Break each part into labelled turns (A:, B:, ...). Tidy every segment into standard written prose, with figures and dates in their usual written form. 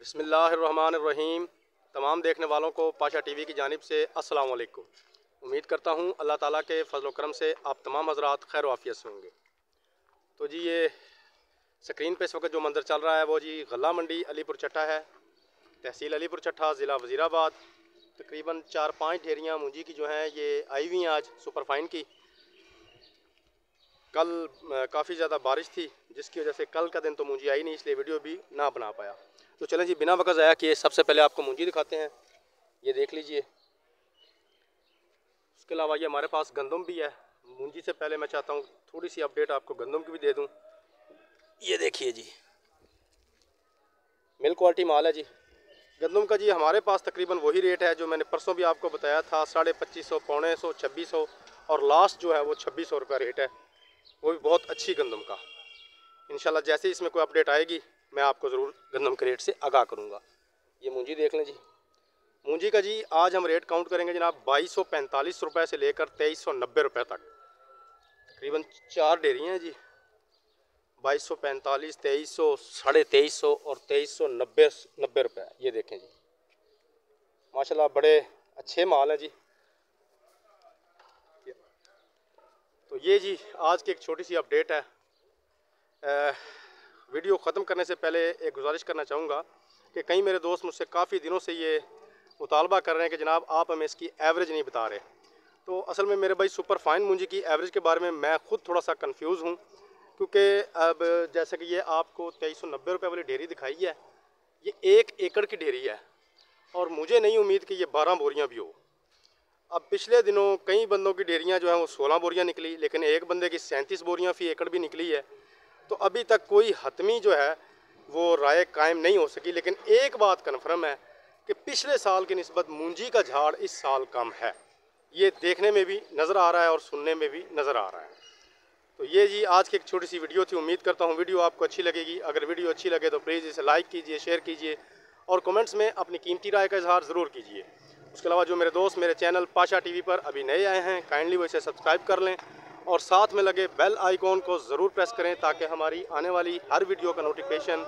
A: बिस्मिल्लाहिर्रहमानिर्रहीम। तमाम देखने वालों को पाशा टीवी की जानिब से अस्सलाम वालेकुम। उम्मीद करता हूँ अल्लाह ताला के फजल व करम से आप तमाम हज़रात खैर वाफ़ियत से होंगे। तो जी ये स्क्रीन पे इस वक्त जो मंज़र चल रहा है वो जी गल्ला मंडी अलीपुर चट्टा है, तहसील अलीपुर चट्टा, ज़िला वज़ीराबाद। तकरीबन 4-5 ढेरियाँ मूंजी की जो हैं ये आई हुई हैं आज सुपरफाइन की। कल काफ़ी ज़्यादा बारिश थी जिसकी वजह से कल का दिन तो मूंजी आई नहीं, इसलिए वीडियो भी ना बना पाया। तो चलें जी बिना वक़्त ज़ाया किए सबसे पहले आपको मूंजी दिखाते हैं, ये देख लीजिए। उसके अलावा ये हमारे पास गंदम भी है। मूंजी से पहले मैं चाहता हूँ थोड़ी सी अपडेट आपको गंदम की भी दे दूँ। ये देखिए जी मिल क्वालिटी माल है जी गंदम का। जी हमारे पास तकरीबन वही रेट है जो मैंने परसों भी आपको बताया था, 2550, 2500, 2600 और लास्ट जो है वो 2600 रुपये रेट है, वो भी बहुत अच्छी गंदम का। इंशाल्लाह जैसे ही इसमें कोई अपडेट आएगी मैं आपको ज़रूर गंदम के रेट से आगाह करूँगा। ये मूंजी देख लें जी। मूंजी का जी आज हम रेट काउंट करेंगे जनाब 2245 रुपये से लेकर 2390 रुपये तक। तकरीबन 4 डेरी हैं जी, 2245, 2300, 2350 और 2390 रुपये। ये देखें जी माशाल्लाह बड़े अच्छे माल हैं जी। तो ये जी आज की एक छोटी सी अपडेट है। वीडियो ख़त्म करने से पहले एक गुजारिश करना चाहूँगा कि कई मेरे दोस्त मुझसे काफ़ी दिनों से ये मुतालबा कर रहे हैं कि जनाब आप हमें इसकी एवरेज नहीं बता रहे। तो असल में मेरे भाई सुपर फाइन मूंजी की एवरेज के बारे में मैं ख़ुद थोड़ा सा कंफ्यूज हूँ, क्योंकि अब जैसे कि ये आपको 2390 रुपये वाली ढेरी दिखाई है, ये 1 एकड़ की ढेरी है और मुझे नहीं उम्मीद कि ये 12 बोरियाँ भी हो। अब पिछले दिनों कई बंदों की ढेरियाँ जो हैं वो 16 बोरियाँ निकली, लेकिन एक बंदे की 37 बोरियाँ फ़ी एकड़ भी निकली है। तो अभी तक कोई हतमी जो है वो राय कायम नहीं हो सकी। लेकिन एक बात कन्फर्म है कि पिछले साल की निस्बत मूंजी का झाड़ इस साल कम है। ये देखने में भी नज़र आ रहा है और सुनने में भी नज़र आ रहा है। तो ये जी आज की एक छोटी सी वीडियो थी। उम्मीद करता हूँ वीडियो आपको अच्छी लगेगी। अगर वीडियो अच्छी लगे तो प्लीज़ इसे लाइक कीजिए, शेयर कीजिए और कमेंट्स में अपनी कीमती राय का इजहार ज़रूर कीजिए। उसके अलावा जो मेरे दोस्त मेरे चैनल पाशा टीवी पर अभी नए आए हैं, काइंडली वो इसे सब्सक्राइब कर लें और साथ में लगे बेल आइकॉन को ज़रूर प्रेस करें ताकि हमारी आने वाली हर वीडियो का नोटिफिकेशन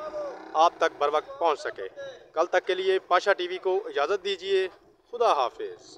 A: आप तक बर वक्त पहुँच सके। कल तक के लिए पाशा टीवी को इजाज़त दीजिए। खुदा हाफिज़।